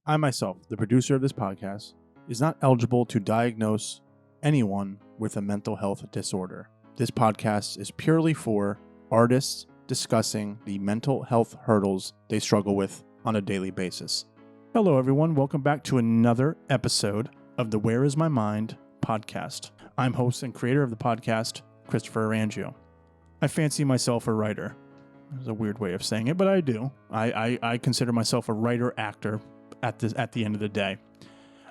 I myself, the producer of this podcast, is not eligible to diagnose anyone with a mental health disorder. This podcast is purely for artists discussing the mental health hurdles they struggle with on a daily basis. Hello, everyone. Welcome back to another episode of the Where Is My Mind podcast. I'm host and creator of the podcast, Christopher Orangeo. I fancy myself a writer. There's a weird way of saying it, but I do. I consider myself a writer-actor at the end of the day.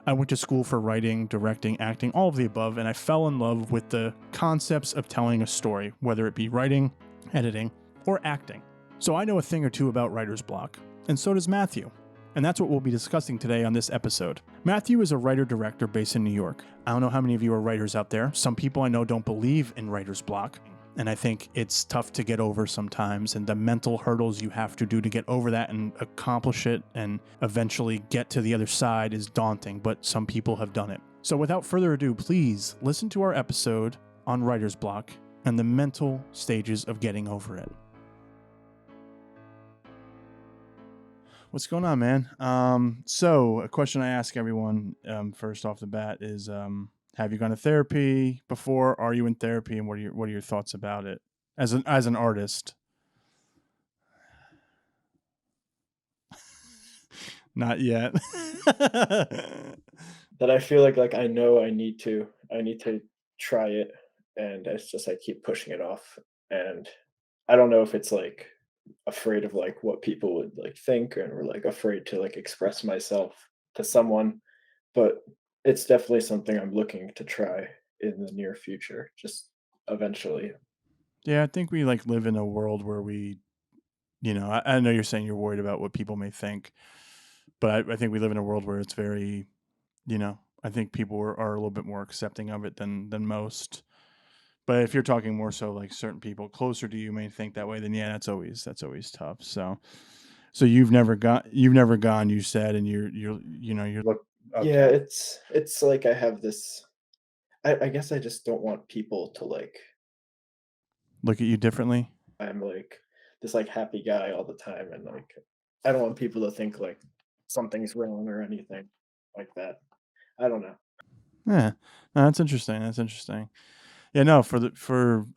I went to school for writing, directing, acting, all of the above, and I fell in love with the concepts of telling a story, whether it be writing, editing, or acting. So I know a thing or two about writer's block, and so does Matthew. And that's what we'll be discussing today on this episode. Matthew is a writer-director based in New York. I don't know how many of you are writers out there. Some people I know don't believe in writer's block. And I think it's tough to get over sometimes, and the mental hurdles you have to do to get over that and accomplish it and eventually get to the other side is daunting, but some people have done it. So without further ado, please listen to our episode on writer's block and the mental stages of getting over it. What's going on, man? So a question I ask everyone first off the bat is, have you gone to therapy before? Are you in therapy, and what are your thoughts about it as an artist? Not yet. That I feel like I know I need to try it, and it's just I keep pushing it off, and I don't know if it's like afraid of like what people would like think, or like afraid to like express myself to someone, but it's definitely something I'm looking to try in the near future, just eventually. Yeah, I think we like live in a world where I know you're saying you're worried about what people may think, but I think we live in a world where it's very, I think people are a little bit more accepting of it than most. But if you're talking more so like certain people closer to you may think that way, then yeah, that's always tough. So you've never gone, you said, and you're look Yeah, okay. it's like I have this. I guess I just don't want people to like Look at you differently. I'm like this like happy guy all the time, and like I don't want people to think like something's wrong or anything like that. I don't know. Yeah, no, that's interesting. That's interesting. Yeah, no,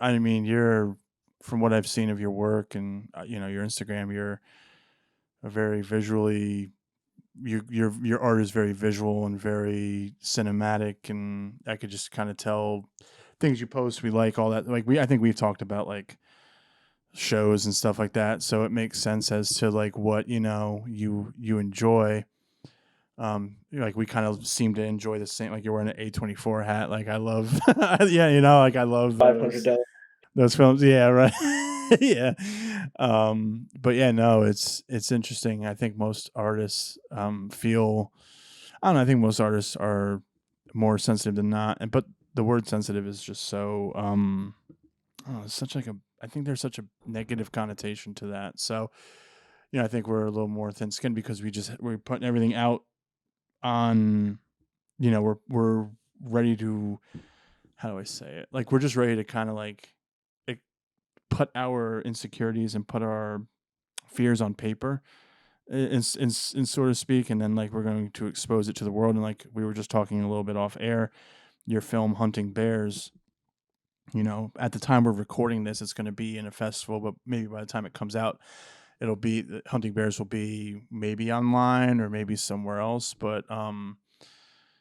I mean, you're from what I've seen of your work and your Instagram, you're a very visually your art is very visual and very cinematic, and I could just kind of tell things you post we like all that. Like I think we've talked about like shows and stuff like that, so it makes sense as to like what you enjoy. Like we kind of seem to enjoy the same. Like you're wearing an A24 hat. Like I love, yeah, like I love those $500. those films. Yeah, right. Yeah. But yeah, no, it's interesting. I think most artists feel. I don't know. I think most artists are more sensitive than not, but the word sensitive is just so. I don't know, it's such like a. I think there's such a negative connotation to that. So, I think we're a little more thin-skinned because we're putting everything out on, we're ready to, how do I say it, like we're just ready to kind of like put our insecurities and put our fears on paper, in sort of speak, and then like we're going to expose it to the world. And like we were just talking a little bit off air, your film Hunting Bears, at the time we're recording this, it's going to be in a festival, but maybe by the time it comes out, it'll be Hunting Bears will be maybe online or maybe somewhere else. But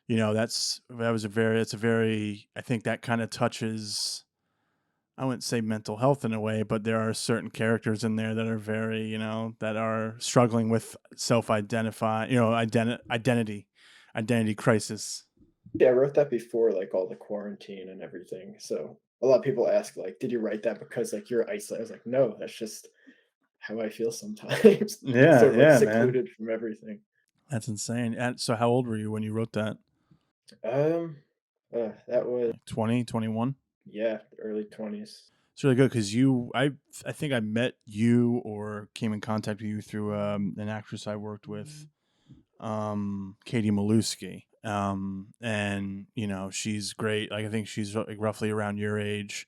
it's a very, I think that kind of touches, I wouldn't say mental health in a way, but there are certain characters in there that are very, that are struggling with self-identify, identity crisis. Yeah, I wrote that before like all the quarantine and everything. So a lot of people ask like, "Did you write that because like you're isolated?" I was like, "No, that's just how I feel sometimes." Yeah, Sort of like yeah, man. secluded from everything. That's insane. And so how old were you when you wrote that? Um, that was Like 20, 21? yeah, early 20s. It's really good because I think I met you or came in contact with you through an actress I worked with, Katie Maluski. And she's great. Like I think she's like roughly around your age,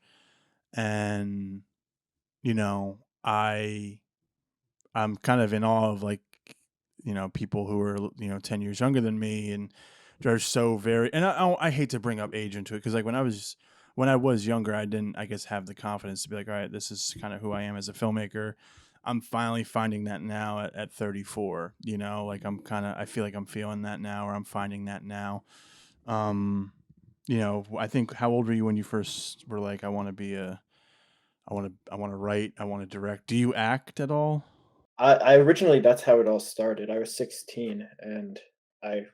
and you know I I'm kind of in awe of like people who are 10 years younger than me, and they're so very, and I hate to bring up age into it, because like when I was younger, I didn't, I guess, have the confidence to be like, all right, this is kind of who I am as a filmmaker. I'm finally finding that now at 34. Like I feel like I'm feeling that now, or I'm finding that now. um I think, how old were you when you first were like, I want to write, I want to direct? Do you act at all? I originally that's how it all started. I was 16 and I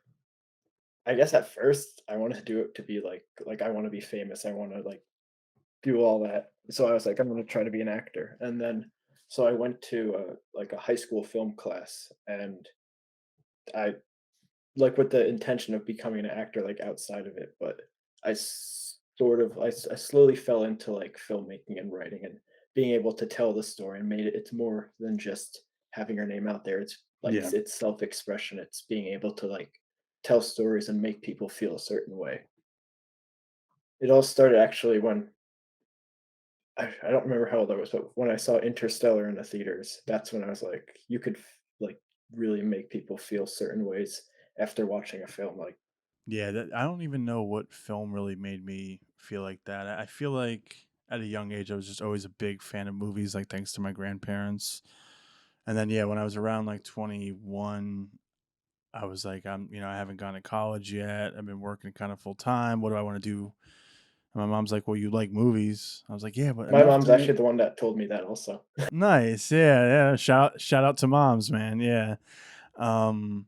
I guess at first I wanted to do it to be like I want to be famous. I want to like do all that. So I was like, I'm going to try to be an actor. And then so I went to like a high school film class, and I like with the intention of becoming an actor like outside of it, but I slowly fell into like filmmaking and writing and being able to tell the story, and made it's more than just having your name out there. It's like Yeah. it's self-expression. It's being able to like tell stories and make people feel a certain way. It all started actually when I don't remember how old I was, but when I saw Interstellar in the theaters, that's when I was like, you could like really make people feel certain ways after watching a film. Like Yeah, I don't even know what film really made me feel like that. I feel like at a young age, I was just always a big fan of movies, like thanks to my grandparents. And then, yeah, when I was around like 21, I was like, I haven't gone to college yet. I've been working kind of full time. What do I want to do? And my mom's like, well, you like movies. I was like, yeah, but my enough mom's to make. actually the one that told me that also. Nice. Yeah. Yeah. Shout out to moms, man. Yeah. Um,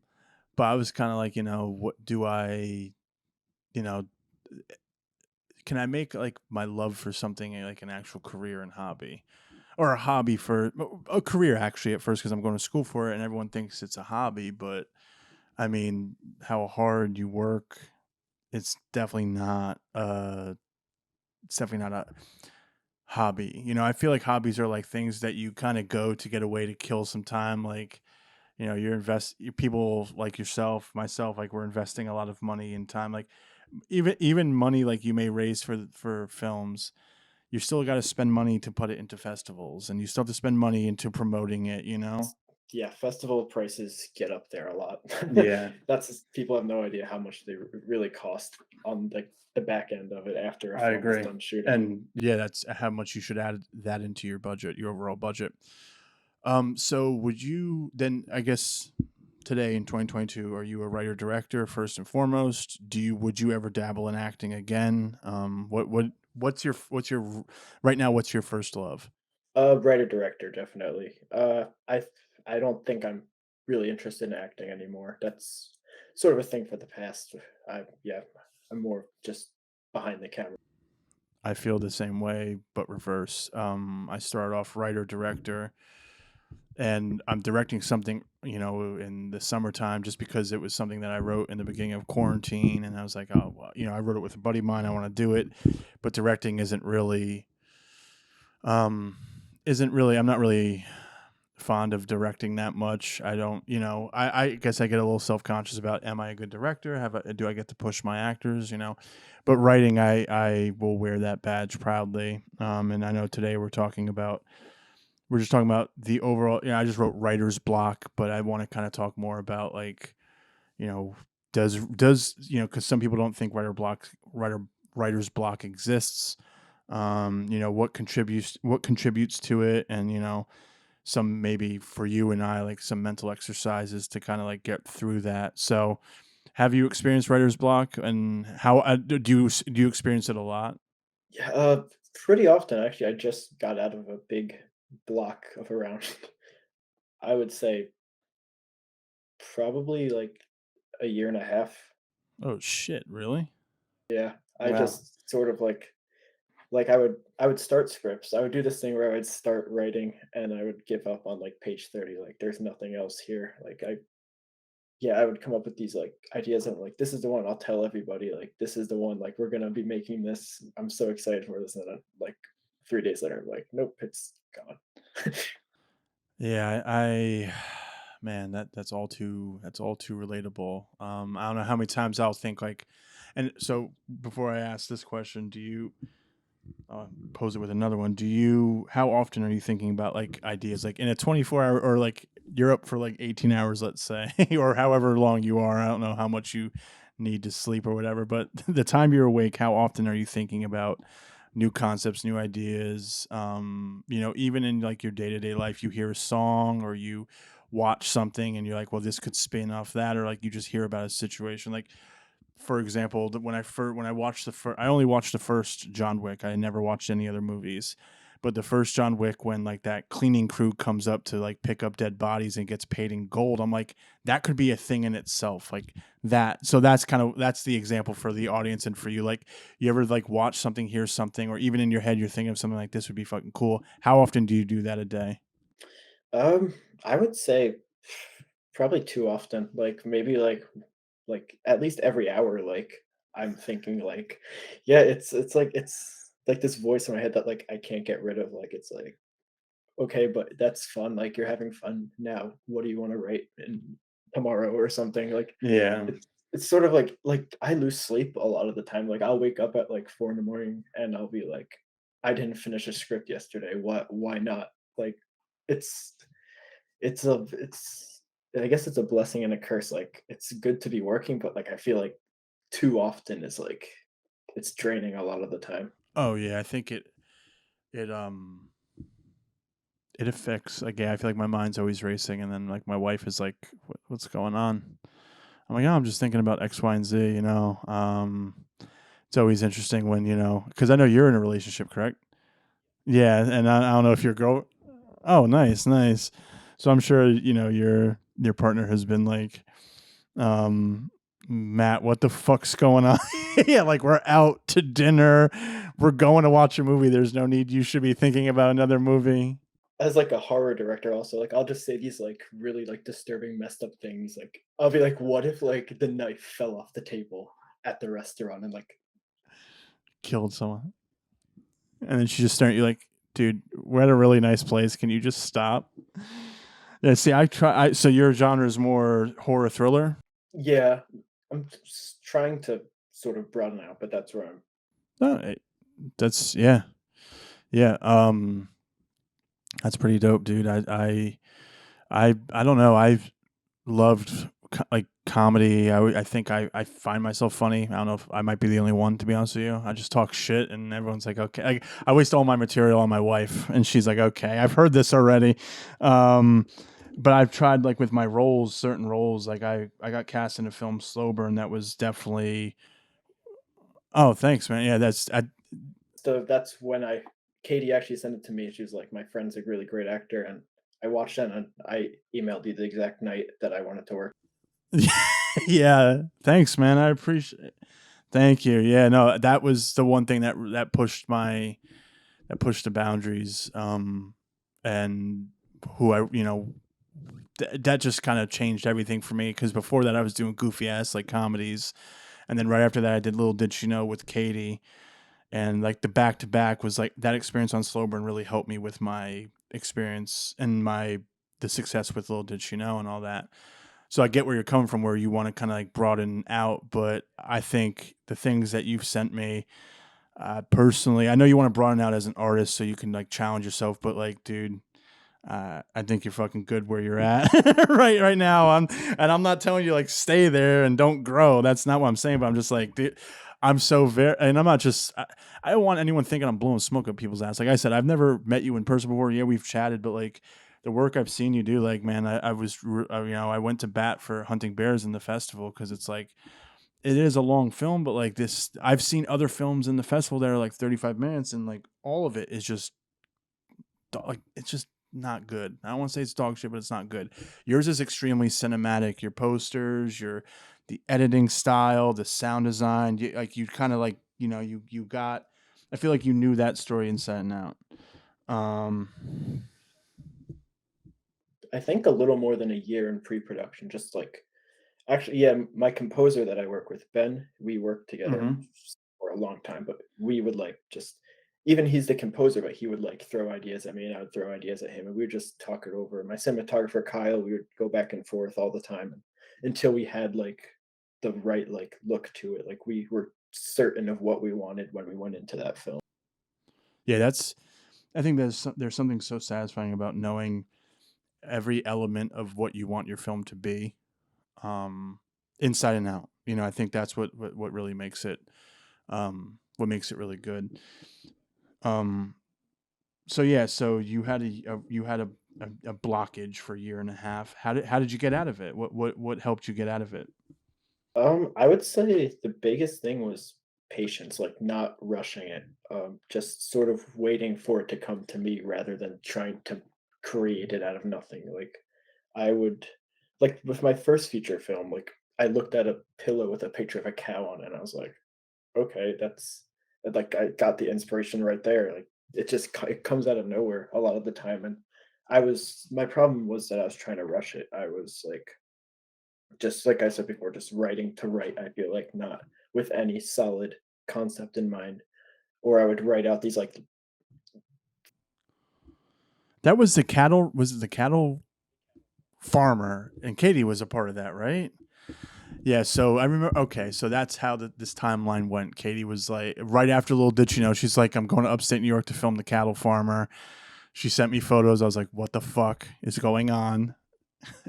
but I was kind of like, what do you know, can I make like my love for something like an actual career and hobby, or a hobby for a career actually at first, because I'm going to school for it and everyone thinks it's a hobby, but I mean, how hard you work, it's definitely not a hobby. I feel like hobbies are like things that you kind of go to get away to kill some time. Like, people like yourself, myself, like we're investing a lot of money and time. Like even money like you may raise for films, you still got to spend money to put it into festivals, and you still have to spend money into promoting it. Yeah, festival prices get up there a lot. Yeah, People have no idea how much they really cost on like the back end of it after a I film is agree. done shooting. And yeah, that's how much you should add that into your budget, your overall budget. So would you then, I guess, today in 2022, are you a writer director first and foremost? Would you ever dabble in acting again? What's your right now, what's your first love? Writer director, definitely. I don't think I'm really interested in acting anymore. That's sort of a thing for the past. Yeah, I'm more just behind the camera. I feel the same way, but reverse. I started off writer director, and I'm directing something, in the summertime, just because it was something that I wrote in the beginning of quarantine, and I was like, oh, well, I wrote it with a buddy of mine. I want to do it, but directing um, isn't really. I'm not really fond of directing that much. I don't, I guess I get a little self conscious about, am I a good director? Do I get to push my actors? But writing, I will wear that badge proudly. And I know today we're just talking about the overall. I just wrote writer's block, but I want to kind of talk more about like, you know, does because some people don't think writer's block exists. What contributes to it, and some, maybe for you and I, like some mental exercises to kind of like get through that. So, have you experienced writer's block, and how do you experience it a lot? Yeah, pretty often actually. I just got out of a big block of around, I would say probably like a year and a half. Oh shit! Really? Yeah, I Wow. just sort of like I would start scripts. I would do this thing where I would start writing and I would give up on like page 30. Like there's nothing else here. Yeah, I would come up with these like ideas and like this is the one I'll tell everybody. Like this is the one. Like we're gonna be making this. I'm so excited for this. And then like 3 days later, I'm like, nope, it's gone. Yeah, man, that's all too relatable. I don't know how many times I'll think like, and so before I ask this question, do you pose it with another one? How often are you thinking about like ideas, like in a 24 hour, or like you're up for like 18 hours, let's say, or however long you are. I don't know how much you need to sleep or whatever, but the time you're awake, how often are you thinking about new concepts, new ideas? Even in like your day-to-day life, you hear a song or you watch something and you're like, well, this could spin off that, or like you just hear about a situation. Like, for example, when I watched I only watched the first John Wick. I never watched any other movies. But the first John Wick, when like that cleaning crew comes up to like pick up dead bodies and gets paid in gold, I'm like, that could be a thing in itself. Like that. So that's the example for the audience and for you. Like, you ever like watch something, hear something, or even in your head you're thinking of something like this would be fucking cool. How often do you do that a day? Um, I would say probably too often. Like maybe like at least every hour. Like I'm thinking like, yeah, it's like this voice in my head that like I can't get rid of. Like it's like, okay, but that's fun. Like you're having fun now. What do you want to write in tomorrow or something? Like Yeah. it's sort of like I lose sleep a lot of the time. Like I'll wake up at like 4 in the morning and I'll be like, I didn't finish a script yesterday. What? Why not? Like it's it's I guess it's a blessing and a curse. Like it's good to be working, but like I feel like too often is like it's draining a lot of the time. Oh yeah, I think it it affects, like, yeah, I feel like my mind's always racing, and then like my wife is like, What's going on?" I'm like, "Oh, I'm just thinking about X, Y, and Z." It's always interesting when, because I know you're in a relationship, correct? Yeah, and I don't know if your girl. Oh, nice, nice. So I'm sure your partner has been like, um, "Matt, what the fuck's going on?" Yeah, like, we're out to dinner, we're going to watch a movie. There's no need. You should be thinking about another movie. As like a horror director also, like I'll just say these like really like disturbing, messed up things. Like I'll be like, what if like the knife fell off the table at the restaurant and like Killed someone. And then she just staring at you like, dude, we're at a really nice place. Can you just stop? Yeah, see, so your genre is more horror thriller? yeah, I'm trying to sort of broaden out, but that's where I'm No, that's, yeah. Yeah. That's pretty dope, dude. I don't know. I've loved like comedy. I think I find myself funny. I don't know if I might be the only one, to be honest with you. I just talk shit and everyone's like, okay. I waste all my material on my wife and she's like, okay, I've heard this already. Um, but I've tried, like, with my roles, certain roles, like I got cast in a film Slow Burn that was definitely. Oh, thanks, man. Yeah, so that's when I Katie actually sent it to me. She was like, my friend's a really great actor, and I watched it and I emailed you the exact night that I wanted to work. yeah, thanks, man. I appreciate. Thank you. Yeah, no, that was the one thing that pushed the boundaries. And who that just kind of changed everything for me, because before that I was doing goofy ass like comedies, and then right after that I did Little Did She Know with Katie, and like the back to back was like that experience on Slow Burn really helped me with my experience and the success with Little Did She Know and all that. So I get where you're coming from, where you want to kind of like broaden out, but I think the things that you've sent me, personally, I know you want to broaden out as an artist so you can like challenge yourself, but like, dude, I think you're fucking good where you're at right now. I'm not telling you like stay there and don't grow. That's not what I'm saying. But I'm just like, dude, I'm so very, and I'm not just. I don't want anyone thinking I'm blowing smoke up people's ass. Like I said, I've never met you in person before. Yeah, we've chatted, but like the work I've seen you do, like, man, I went to bat for Hunting Bears in the festival, because it's like it is a long film, but like this, I've seen other films in the festival that are like 35 minutes, and like all of it is just like, it's just not good. I don't want to say it's dog shit, but it's not good. Yours is extremely cinematic. Your posters, the editing style, the sound design, you kind of like, you got. I feel like you knew that story inside and out. Um, I think a little more than a year in pre-production, just like actually, yeah, my composer that I work with, Ben, we worked together mhm. for a long time, but we would like just even he's the composer, but he would like throw ideas at me and I would throw ideas at him and we would just talk it over. My cinematographer Kyle, we would go back and forth all the time until we had like the right like look to it. Like we were certain of what we wanted when we went into that film. Yeah, I think there's something so satisfying about knowing. every element of what you want your film to be, inside and out. I think that's what really makes it, what makes it really good. Um, so yeah, so you had a blockage for a year and a half. How did you get out of it? What helped you get out of it? I would say the biggest thing was patience, like not rushing it, just sort of waiting for it to come to me rather than trying to create it out of nothing. Like I would, like with my first feature film, like I looked at a pillow with a picture of a cow on it, and I was like, okay, like I got the inspiration right there. Like it comes out of nowhere a lot of the time, and my problem was that I was trying to rush it. I was like just like I said before, just writing to write, I feel like not with any solid concept in mind. Or I would write out these like That was the cattle. Was it the cattle farmer? And Katie was a part of that, right? Yeah, so I remember. Okay, so that's how this timeline went. Katie was like, right after Little Did She Know, she's like, "I'm going to upstate New York to film The Cattle Farmer." She sent me photos. I was like, "What the fuck is going on?"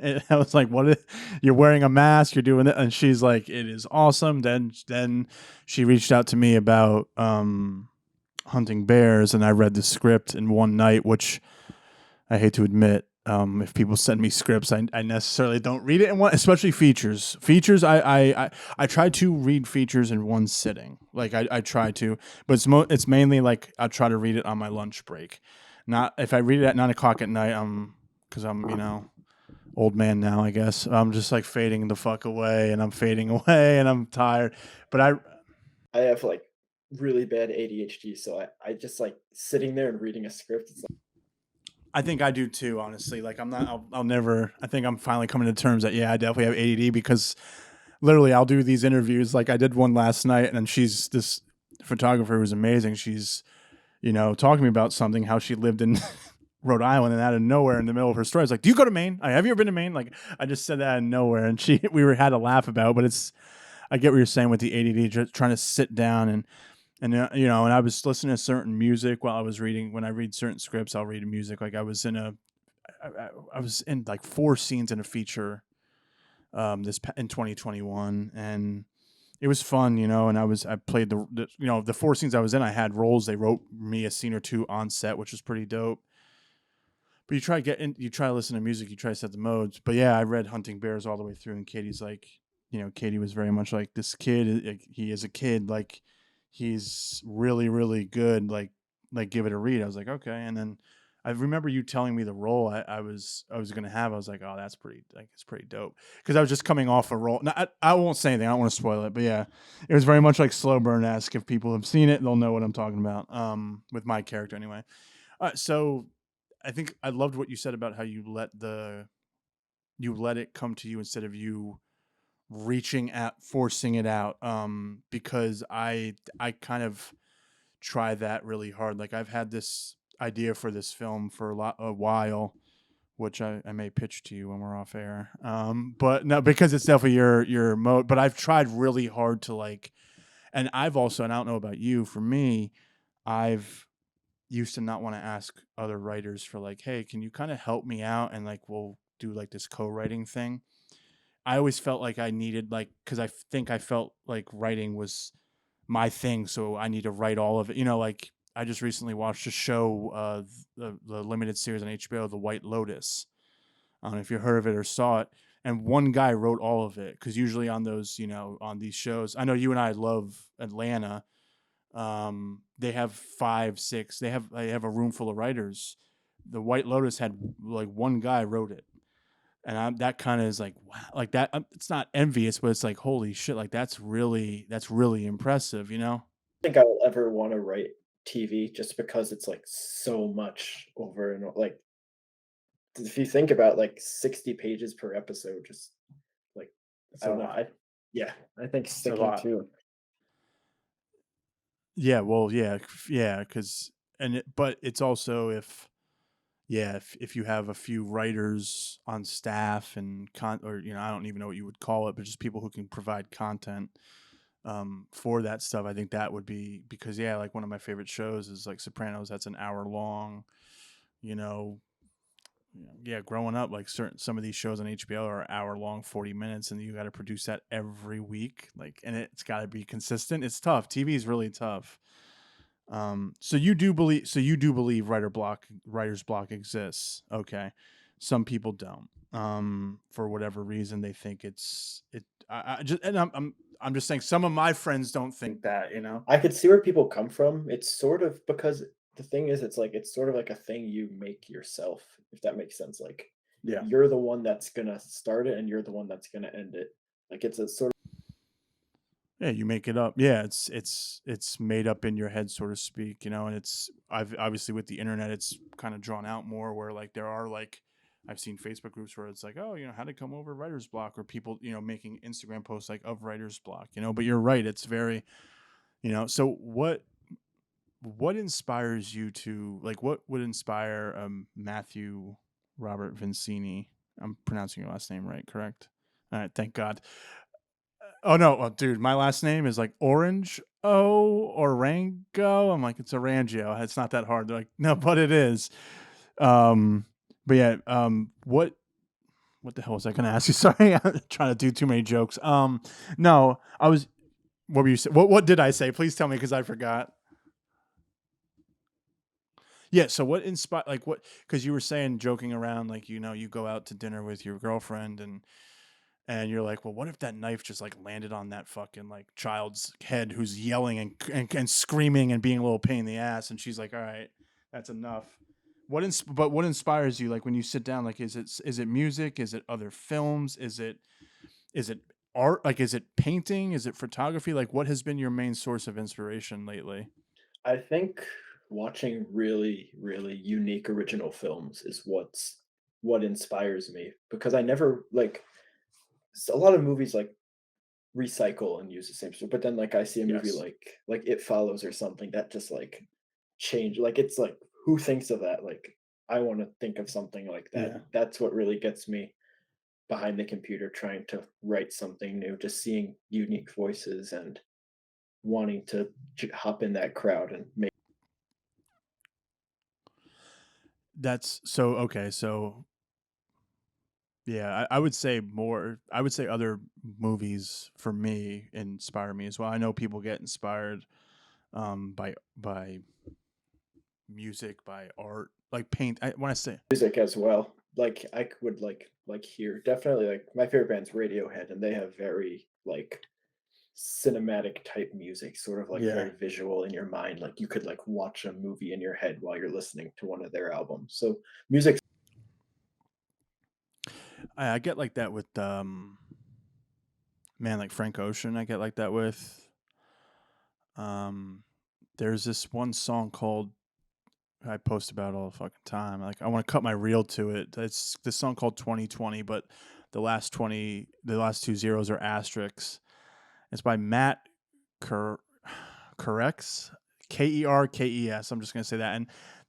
And I was like, "What? You're wearing a mask. You're doing it." And she's like, "It is awesome." Then she reached out to me about hunting bears, and I read the script in one night, which I hate to admit, if people send me scripts, I necessarily don't read it in one, especially features. Features, I try to read features in one sitting. Like I try to, but it's mainly like I try to read it on my lunch break. Not if I read it at 9 o'clock at night, because I'm old man now. I guess I'm just like fading the fuck away, and I'm fading away, and I'm tired. But I have like really bad ADHD, so I just like sitting there and reading a script. It's like I think I do too, honestly. Like I'm not. I'll never. I think I'm finally coming to terms that yeah, I definitely have ADD because literally I'll do these interviews. Like I did one last night, and she's this photographer who's amazing. She's talking to me about something, how she lived in Rhode Island, and out of nowhere in the middle of her story, I was like, "Do you go to Maine? Have you ever been to Maine?" Like I just said that out of nowhere, and had a laugh about it, but it's I get what you're saying with the ADD, just trying to sit down and I was listening to certain music while I was reading. When I read certain scripts, I'll read music. Like I was in like 4 scenes in a feature in 2021, and it was fun, and I played the 4 scenes I was in. I had roles. They wrote me a scene or two on set, which was pretty dope. But you try to listen to music, you try to set the modes. But yeah, I read Hunting Bears all the way through, and Katie's like, Katie was very much like this kid. He is a kid, like he's really, really good. Like give it a read. I was like, okay, and then I remember you telling me the role I was gonna have. I was like, oh, that's pretty like it's pretty dope because I was just coming off a role. Now, I won't say anything. I don't want to spoil it, but yeah, it was very much like Slow Burn esque. If people have seen it, they'll know what I'm talking about. With my character anyway. So I think I loved what you said about how you let it come to you instead of you reaching at forcing it out. Because I kind of try that really hard. Like I've had this idea for this film for a while, which I may pitch to you when we're off air. But no, because it's definitely your mode. But I've tried really hard to like, and I've also, and I don't know about you. For me, I've used to not want to ask other writers for like, hey, can you kind of help me out and like we'll do like this co-writing thing. I always felt like I needed like because I think I felt like writing was my thing, so I need to write all of it. Like I just recently watched a show, the limited series on HBO, The White Lotus. I don't know if you heard of it or saw it. And one guy wrote all of it because usually on those, on these shows, I know you and I love Atlanta. They have 5 6 they have a room full of writers. The White Lotus had like one guy wrote it, and that kind of is like wow, like that. It's not envious, but it's like holy shit, like that's really impressive. think I'll ever want to write TV just because it's like so much over and like if you think about like 60 pages per episode, just like It's I a don't know. lot. Yeah, I think It's a sticking lot. to Yeah, well, yeah, because but it's also if you have a few writers on staff and or I don't even know what you would call it, but just people who can provide content for that stuff. I think that would be because yeah, like one of my favorite shows is like Sopranos. That's an hour long, you know, yeah, growing up, like some of these shows on HBO are hour long, 40 minutes, and you got to produce that every week. Like, and it's got to be consistent. It's tough. TV is really tough. So you do believe writer's block exists. Okay. Some people don't. For whatever reason, they think I just, and I'm just saying some of my friends don't think that, you know? I could see where people come from. It's sort of because the thing is, it's like it's sort of like a thing you make yourself, if that makes sense. Like Yeah. you're the one that's gonna start it, and you're the one that's gonna end it. Like it's a sort Yeah, you make it up. Yeah, it's made up in your head, so to speak, you know. And I've obviously with the internet, it's kind of drawn out more. Where like there are like I've seen Facebook groups where it's like, oh, you know, how to come over writer's block, or people, you know, making Instagram posts like of writer's block, you know. But you're right, it's very, you know. So what inspires you to like what would inspire Matthew Robert Vincini? I'm pronouncing your last name right, correct? All right, thank God. Oh no, oh, dude, my last name is like Orange Orango. I'm like, it's Orangeo. It's not that hard. They're like, no, but it is. Um, but yeah, what the hell was I gonna ask you? Sorry, I'm trying to do too many jokes. No, I was. What were you? What did I say? Please tell me because I forgot. Yeah. So what inspired? Like what? Because you were saying joking around, like you know, you go out to dinner with your girlfriend and you're like, well, what if that knife just like landed on that fucking like child's head who's yelling and screaming and being a little pain in the ass? And she's like, all right, that's enough. But what inspires you? Like when you sit down, like, is it music? Is it other films? Is it art? Like, is it painting? Is it photography? Like what has been your main source of inspiration lately? I think watching really, really unique original films is what inspires me because I never like a lot of movies like recycle and use the same story, but then like I see a movie Yes. like It Follows or something that just like change like it's like who thinks of that? Like I want to think of something like that. Yeah. That's what really gets me behind the computer trying to write something new, just seeing unique voices and wanting to hop in that crowd and make That's so okay. So yeah, I would say more. I would say other movies for me inspire me as well. I know people get inspired by music, by art, like paint. When I say music as well. Like I would like hear definitely like my favorite band's Radiohead and they have very like cinematic type music, sort of like yeah, very visual in your mind. Like you could like watch a movie in your head while you're listening to one of their albums. So music I get like that with man, like Frank Ocean. I get like that with um. There's this one song called I post about all the fucking time. Like I want to cut my reel to it. It's this song called 2020, but the last two zeros are asterisks. It's by Matt Cur- Correx, Kerkes. I'm just gonna say that. And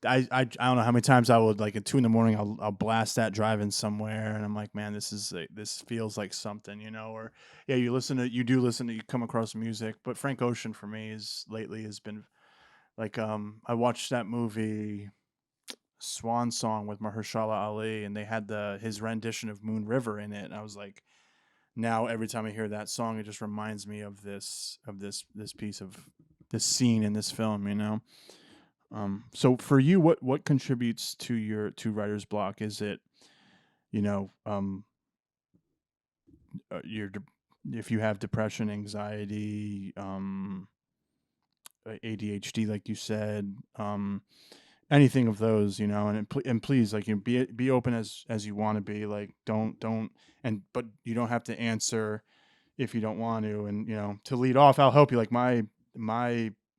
I don't know how many times I would like at 2 a.m. I'll blast that driving somewhere, and I'm like, man, this feels like something, you know. Or yeah, you come across music, but Frank Ocean for me is lately has been like I watched that movie Swan Song with Mahershala Ali, and they had his rendition of Moon River in it, and I was like, now every time I hear that song, it just reminds me of this piece of this scene in this film, you know. So for you, what contributes to your to writer's block? Is it you know your if you have depression, anxiety, ADHD, like you said, anything of those, you know, and please, like, you know, be open as you want to be. Like, don't, and but you don't have to answer if you don't want to. And you know, to lead off, I'll help you. Like my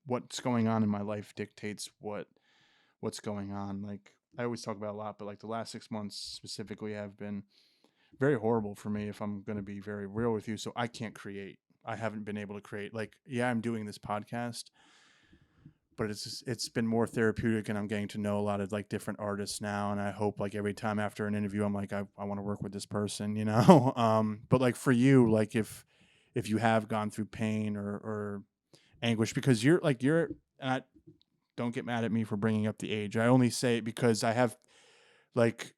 what's going on in my life dictates what's going on. Like I always talk about a lot, but like the last 6 months specifically have been very horrible for me. If I'm going to be very real with you, so I can't create. I haven't been able to create. Like, yeah, I'm doing this podcast, but it's been more therapeutic, and I'm getting to know a lot of like different artists now, and I hope like every time after an interview I'm like I want to work with this person, you know. But like for you, like if you have gone through pain or anguish, because you're and I, don't get mad at me for bringing up the age. I only say it because I have like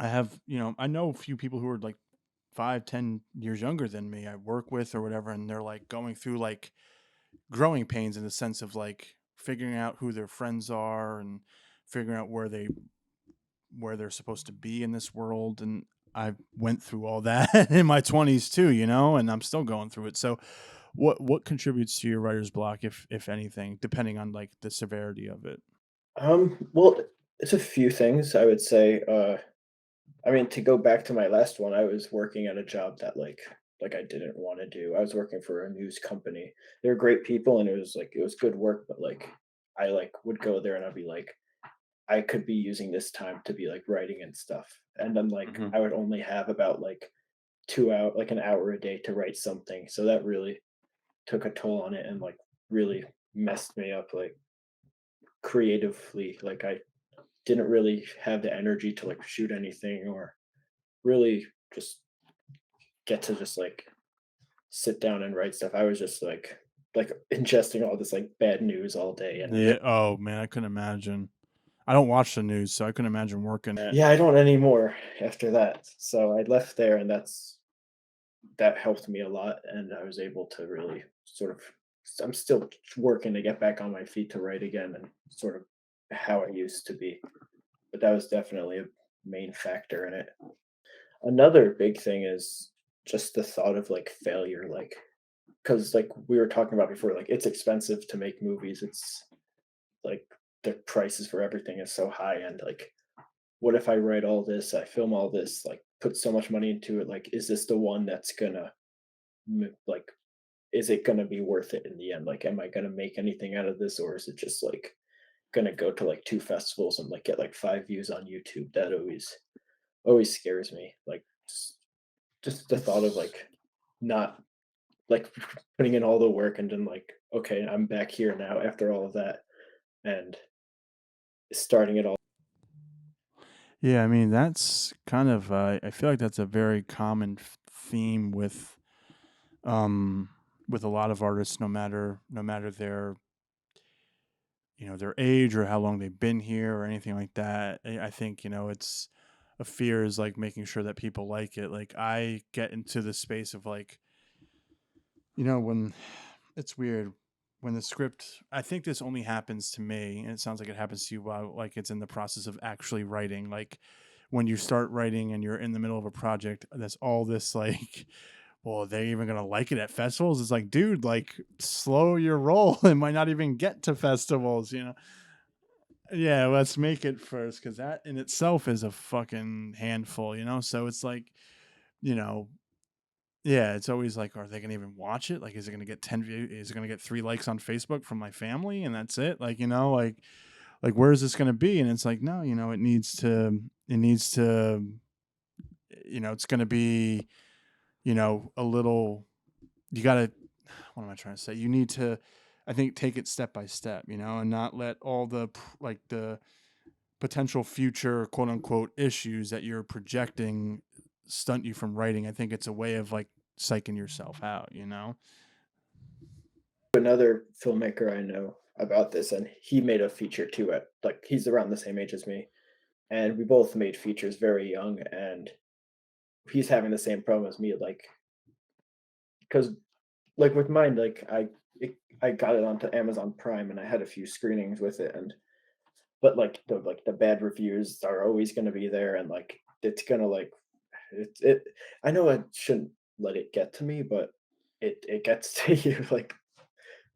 I have, I know a few people who are like 5, 10 years younger than me I work with or whatever, and they're like going through like growing pains in the sense of like figuring out who their friends are and figuring out where they're supposed to be in this world. And I went through all that in my 20s too, and I'm still going through it. So what contributes to your writer's block, if anything, depending on like the severity of it? Well, it's a few things I would say. I mean, to go back to my last one, I was working at a job that like I didn't want to do. I was working for a news company. They were great people and it was good work, but like I like would go there and I'd be like, I could be using this time to be like writing and stuff. And then like Hmm. I would only have about like 2 hour like an hour a day to write something. So that really took a toll on it and like really messed me up like creatively. Like I didn't really have the energy to like shoot anything or really just get to just like sit down and write stuff. I was just like ingesting all this like bad news all day and Yeah. Oh man, I couldn't imagine. I don't watch the news, so I couldn't imagine working it. yeah, I don't anymore after that. So I left there and that helped me a lot and I was able to really sort of I'm still working to get back on my feet to write again and sort of how I used to be. But that was definitely a main factor in it. Another big thing is just the thought of like failure, like because like we were talking about before, like it's expensive to make movies. It's like the prices for everything is so high, and like, what if I write all this, I film all this, like put so much money into it? Like, is this the one that's gonna like, is it gonna be worth it in the end? Like, am I gonna make anything out of this, or is it just like gonna go to like two festivals and like get like 5 views on YouTube? That always scares me. Like, just the thought of like not like putting in all the work and then like, okay, I'm back here now after all of that and starting it all. Yeah, I mean that's kind of. I feel like that's a very common theme um with a lot of artists, no matter their their age or how long they've been here or anything like that. I think it's a fear is like making sure that people like it. Like I get into the space of like when it's weird when the script. I think this only happens to me, and it sounds like it happens to you while like it's in the process of actually writing. Like when you start writing and you're in the middle of a project, that's all this like. Well, are they even gonna like it at festivals? It's like, dude, like slow your roll. It might not even get to festivals. Yeah, let's make it first because that in itself is a fucking handful. So it's like, you know, yeah, it's always like, are they gonna even watch it? Like, is it gonna get 10 views? Is it gonna get 3 likes on Facebook from my family, and that's it? Like, like where is this gonna be? And it's like, no, it's gonna be, a little. You gotta. What am I trying to say? You need to, I think, take it step by step, and not let all the potential future quote unquote issues that you're projecting stunt you from writing. I think it's a way of like psyching yourself out. Another filmmaker I know about this, and he made a feature too at like he's around the same age as me, and we both made features very young, and he's having the same problem as me, like because like with mine, I got it onto Amazon Prime and I had a few screenings with it, and but like the bad reviews are always going to be there, and like it's gonna like it. I know I shouldn't let it get to me, but it gets to you like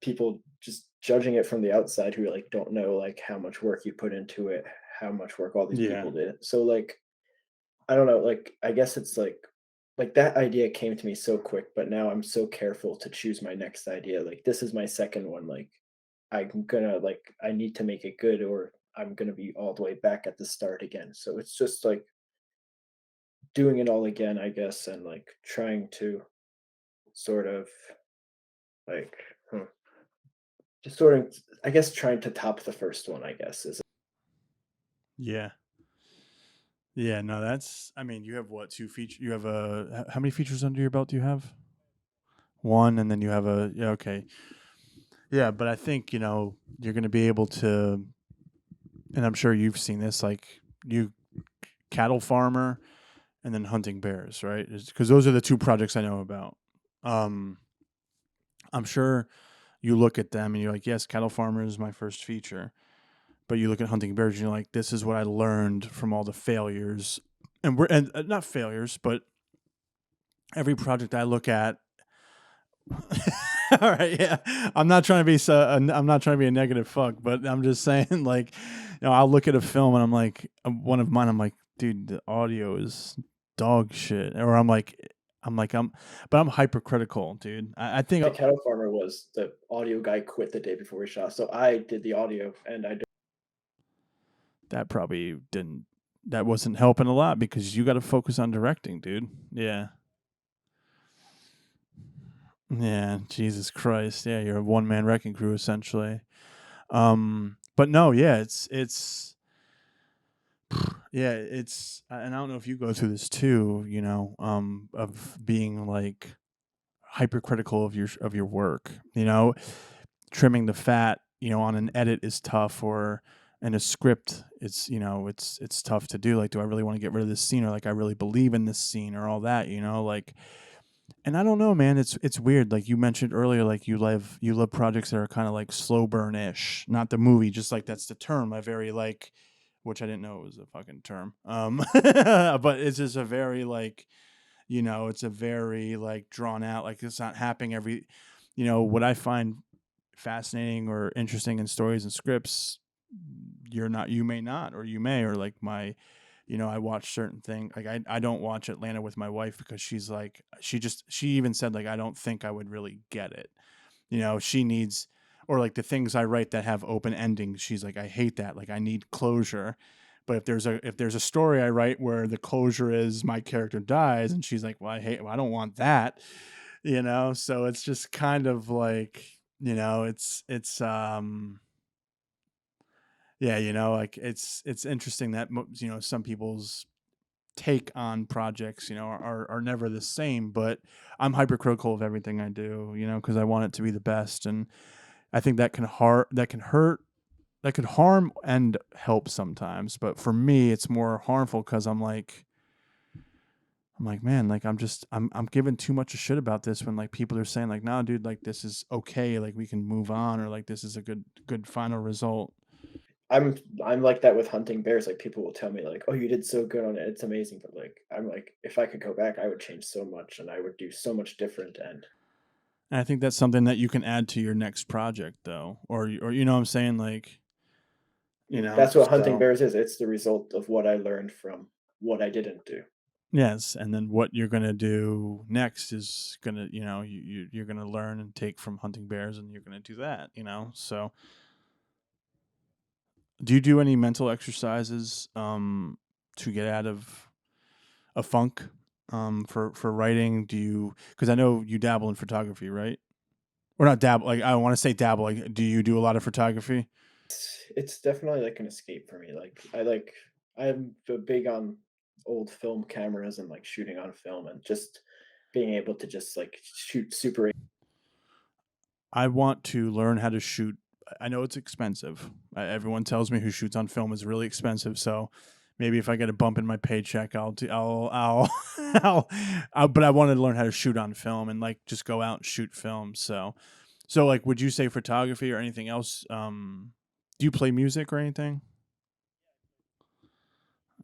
people just judging it from the outside who like don't know like how much work you put into it, how much work all these Yeah. people did. So like I don't know, like I guess it's like that idea came to me so quick, but now I'm so careful to choose my next idea. Like this is my second one. Like I'm gonna like I need to make it good or I'm gonna be all the way back at the start again. So it's just like doing it all again, I guess, and like trying to sort of like just sort of I guess trying to top the first one, I guess, is Yeah. Yeah. No, that's, I mean, you have what, two features? You have how many features under your belt do you have? One, and then you have yeah, okay. Yeah. But I think, you're going to be able to, and I'm sure you've seen this, like you Cattle Farmer, and then Hunting Bears, right? Because those are the two projects I know about. Um, I'm sure you look at them and you're like, yes, Cattle Farmer is my first feature. But you look at Hunting Bears and you're like, this is what I learned from all the failures. And not failures, but every project I look at. All right, yeah. I'm not trying to be I'm not trying to be a negative fuck, but I'm just saying, like, I'll look at a film and I'm like, one of mine, I'm like, dude, the audio is dog shit, or but I'm hypercritical, dude. I think The cattle farmer was the audio guy quit the day before we shot, so I did the audio, and I that probably didn't, that wasn't helping a lot because you got to focus on directing, dude. Yeah. Yeah, Jesus Christ. Yeah, you're a one man wrecking crew essentially. But no, yeah, yeah, and I don't know if you go through this too, of being like hypercritical of your work, trimming the fat, on an edit is tough, or in a script it's tough to do. Like, do I really want to get rid of this scene, or like I really believe in this scene, or all that, like. And I don't know, man. It's weird. Like you mentioned earlier, like you love projects that are kind of like slow burn ish. Not the movie, just like that's the term. I very like, which I didn't know it was a fucking term. But it's just a very like, it's a very like drawn out. Like it's not happening every. What I find fascinating or interesting in stories and scripts, you may not, or you may, or like I watch certain things. Like I don't watch Atlanta with my wife because she's like, she even said, like, I don't think I would really get it. She needs, or like the things I write that have open endings. She's like, I hate that. Like I need closure. But if there's a story I write where the closure is my character dies, and she's like, well, I don't want that. So it's just kind of like, it's yeah, like it's interesting that some people's take on projects, are never the same. But I'm hypercritical of everything I do, because I want it to be the best, and I think that can hurt, that could harm and help sometimes. But for me, it's more harmful because I'm like, man, like I'm giving too much a shit about this when like people are saying like, nah, dude, like this is okay, like we can move on, or like this is a good final result. I'm like that with hunting bears. Like people will tell me like, "Oh, you did so good on it. It's amazing." But like I'm like, if I could go back, I would change so much and I would do so much different. And And I think that's something that you can add to your next project, though, or what I'm saying, like, that's what hunting so bears is. It's the result of what I learned from what I didn't do. yes, and then what you're gonna do next is gonna, you're gonna learn and take from hunting bears, and you're gonna do that, So, do you do any mental exercises to get out of a funk for writing? Do you? Because I know you dabble in photography, right? Or not dabble? Like I want to say dabble. Like, do you do a lot of photography? It's definitely like an escape for me. I'm big on old film cameras and like shooting on film and just being able to just like shoot super. I want to learn how to shoot. I know it's expensive. Everyone tells me who shoots on film is really expensive. So maybe if I get a bump in my paycheck, but I want to learn how to shoot on film and like just go out and shoot film. So like, would you say photography or anything else? Do you play music or anything?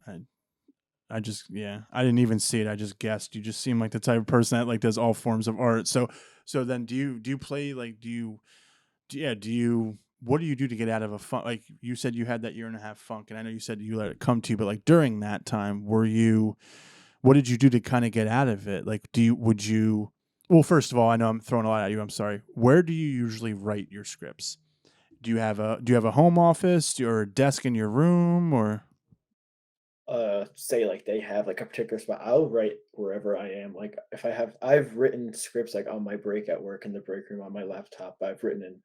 I, I just, yeah, I didn't even see it. I just guessed. You just seem like the type of person that like does all forms of art. So then do you play, like, yeah, what do you do to get out of a funk? Like you said, you had that year and a half funk, and I know you said you let it come to you, but like during that time, what did you do to kind of get out of it? Like, well, first of all, I know I'm throwing a lot at you. I'm sorry. Where do you usually write your scripts? Do you have a home office or a desk in your room, or? Say like they have like a particular spot, I'll write wherever I am. Like if I've written scripts like on my break at work in the break room on my laptop. I've written in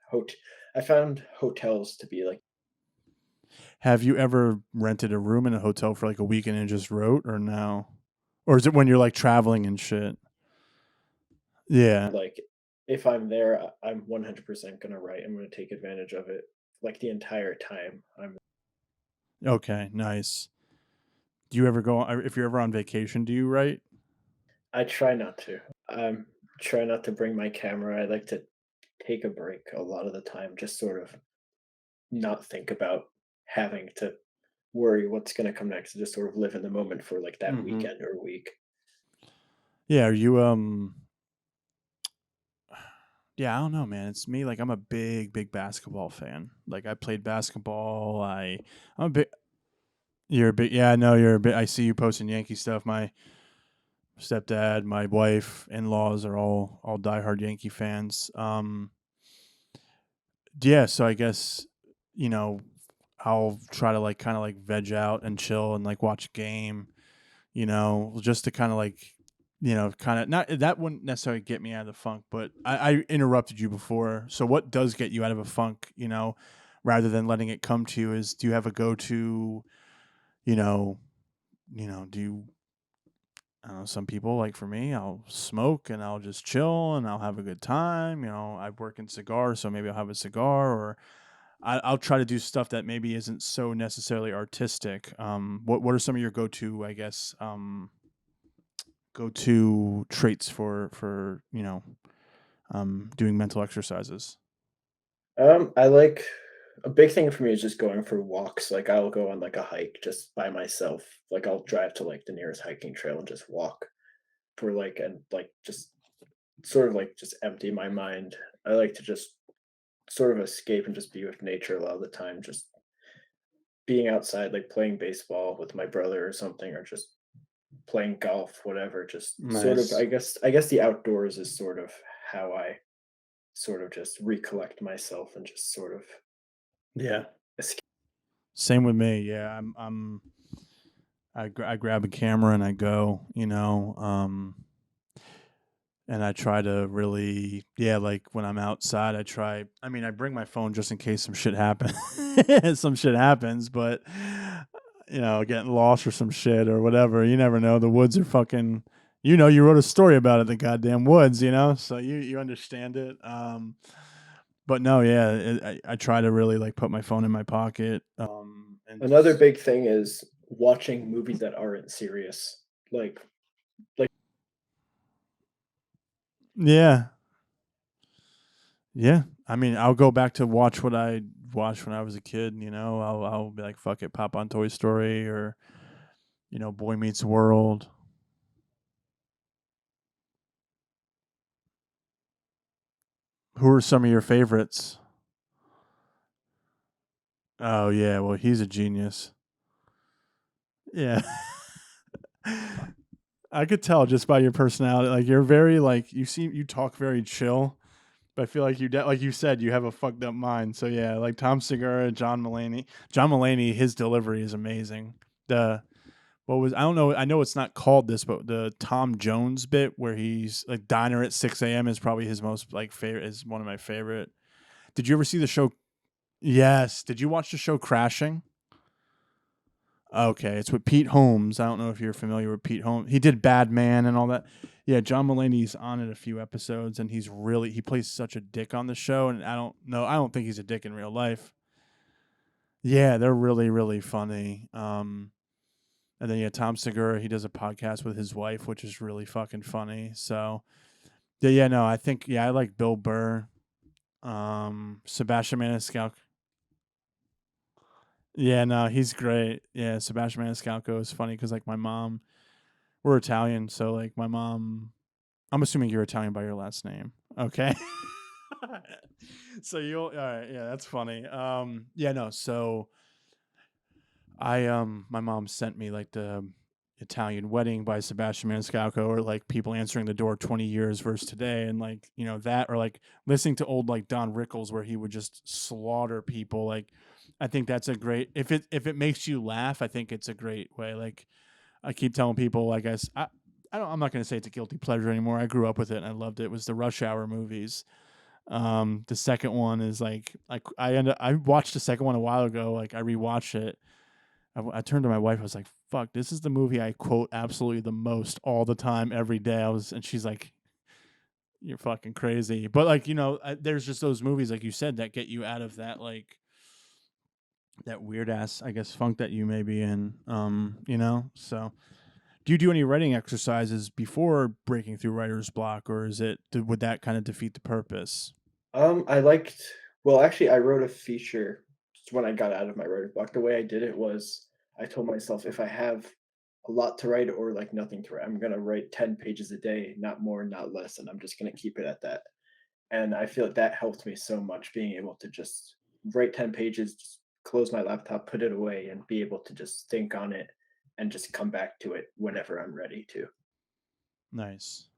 I found hotels to be like Have you ever rented a room in a hotel for like a weekend and just wrote, or no? Or is it when you're like traveling and shit? Yeah. like if I'm there, I'm 100% gonna write. I'm gonna take advantage of it like the entire time. I'm Okay. Nice. Do you ever go if you're ever on vacation, do you write? I try not to. Try not to bring my camera. I like to take a break a lot of the time, just sort of not think about having to worry what's gonna come next, and just sort of live in the moment for, like, that Mhm. weekend or week. Yeah, are you yeah, I don't know, man. It's me, like I'm a big basketball fan. Like I played basketball. I'm a big You're a bit yeah, no, you're a bit I see you posting Yankee stuff. My stepdad, my wife, in-laws are all diehard Yankee fans. Yeah, so I guess you know, I'll try to like kind of like veg out and chill and like watch a game, just to kind of like, kind of not that wouldn't necessarily get me out of the funk, but I interrupted you before. So what does get you out of a funk, rather than letting it come to you is do you have a go-to, you know, do you I don't know, some people like for me, I'll smoke and I'll just chill and I'll have a good time. I work in cigars, so maybe I'll have a cigar or I'll try to do stuff that maybe isn't so necessarily artistic. What are some of your I guess, go to traits for doing mental exercises? I like a big thing for me is just going for walks. Like, I'll go on, like, a hike just by myself. Like, I'll drive to, like, the nearest hiking trail and just walk for, like and, like, just sort of, like, just empty my mind. I like to just sort of escape and just be with nature a lot of the time, just being outside, like, playing baseball with my brother or something, or just playing golf, whatever, just sort of Nice. I guess the outdoors is sort of how I sort of just recollect myself and just sort of, Yeah. yeah, escape. Same with me. Yeah, I grab a camera and I go, and I try to really, yeah, like when I'm outside, I bring my phone just in case some shit happens. Some shit happens, but, getting lost or some shit or whatever. You never know. The woods are fucking, you wrote a story about it, the goddamn woods, so you understand it. But no, yeah, I try to really like put my phone in my pocket, and Another just, big thing is watching movies that aren't serious. Like like yeah, yeah. I'll go back to watch what I watched when I was a kid. I'll be like, fuck it, pop on Toy Story or Boy Meets World. Who are some of your favorites? Oh yeah, well he's a genius. Yeah, I could tell just by your personality. Like you're very like you talk very chill, but I feel like like you said you have a fucked up mind. So yeah, like Tom Segura, John Mulaney. John Mulaney, his delivery is amazing. The what was I don't know. I know it's not called this, but the Tom Jones bit where he's like Diner at 6 a.m. is probably his most like favorite. Is one of my favorite. Did you ever see the show? Yes. Did you watch the show Crashing? Okay, it's with Pete Holmes. I don't know if you're familiar with Pete Holmes. He did Bad Man and all that. Yeah, John Mulaney's on it a few episodes, and he plays such a dick on the show. And I don't know. I don't think he's a dick in real life. Yeah, they're really funny. And then yeah, Tom Segura, he does a podcast with his wife, which is really fucking funny. So yeah, no, I think I like Bill Burr, Sebastian Maniscalco. Yeah, no, he's great. Yeah, Sebastian Maniscalco is funny because like my mom, we're Italian, so like my mom, I'm assuming you're Italian by your last name. Okay. So you'll all right, yeah, that's funny. Yeah, no, so my mom sent me like the Italian Wedding by Sebastian Maniscalco, or like People Answering the Door 20 years versus today, and like that, or like listening to old like Don Rickles where he would just slaughter people. Like I think that's a great, if it makes you laugh, I think it's a great way. Like I keep telling people, like I'm not going to say it's a guilty pleasure anymore. I grew up with it and I loved it. It was the Rush Hour movies. The second one is like I watched the second one a while ago. Like I rewatched it. I turned to my wife. I was like, "Fuck, this is the movie I quote absolutely the most all the time, every day." And she's like, "You're fucking crazy." But like there's just those movies, like you said, that get you out of that like that weird ass, I guess, funk that you may be in. So do you do any writing exercises before breaking through writer's block, or would that kind of defeat the purpose? I liked well, actually, I wrote a feature when I got out of my writer's block. The way I did it was I told myself if I have a lot to write or like nothing to write, I'm gonna write 10 pages a day, not more, not less, and I'm just gonna keep it at that. And I feel like that helped me so much being able to just write 10 pages, just close my laptop, put it away, and be able to just think on it and just come back to it whenever I'm ready to. Nice.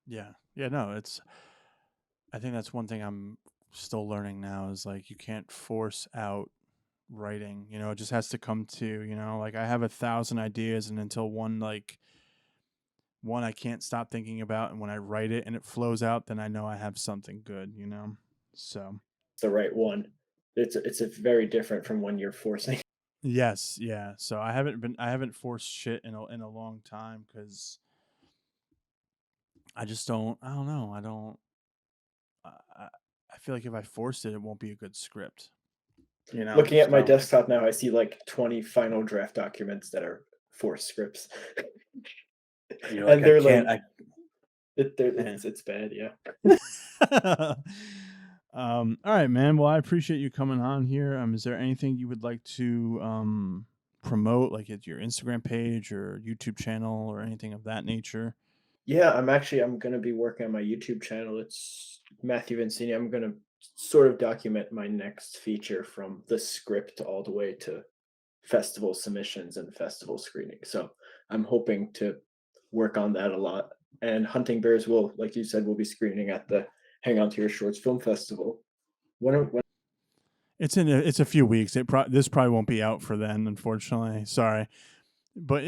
Yeah. Yeah, no, I think that's one thing I'm still learning now is like you can't force out writing. It just has to come to, like I have 1,000 ideas, and until one I can't stop thinking about, and when I write it and it flows out, then I know I have something good. So It's the right one. It's a very different from when you're forcing. yes, yeah. So I haven't forced shit in a long time because I don't know. I, I feel like if I forced it, it won't be a good script. Looking at my So desktop now, I see like 20 final draft documents that are forced scripts. you're like, And I they're can't, like eh. it's bad, yeah. All right, man. Well, I appreciate you coming on here. Is there anything you would like to promote, like at your Instagram page or YouTube channel or anything of that nature? Yeah, I'm gonna be working on my YouTube channel. It's Matthew Vincini. I'm gonna sort of document my next feature from the script all the way to festival submissions and festival screening. So I'm hoping to work on that a lot. And Hunting Bears will, like you said, will be screening at the Hang On to Your Shorts Film Festival. When It's a few weeks. This probably won't be out for then, unfortunately. Sorry, but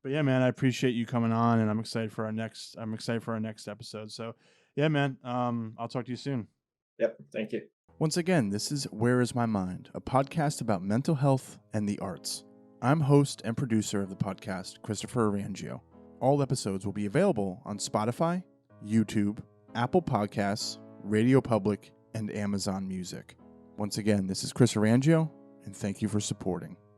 but yeah, man. I appreciate you coming on, and I'm excited for our next episode. So yeah, man. I'll talk to you soon. Yep, thank you. Once again, this is Where Is My Mind, a podcast about mental health and the arts. I'm host and producer of the podcast, Christopher Orangeo. All episodes will be available on Spotify, YouTube, Apple Podcasts, Radio Public, and Amazon Music. Once again, this is Chris Orangeo, and thank you for supporting.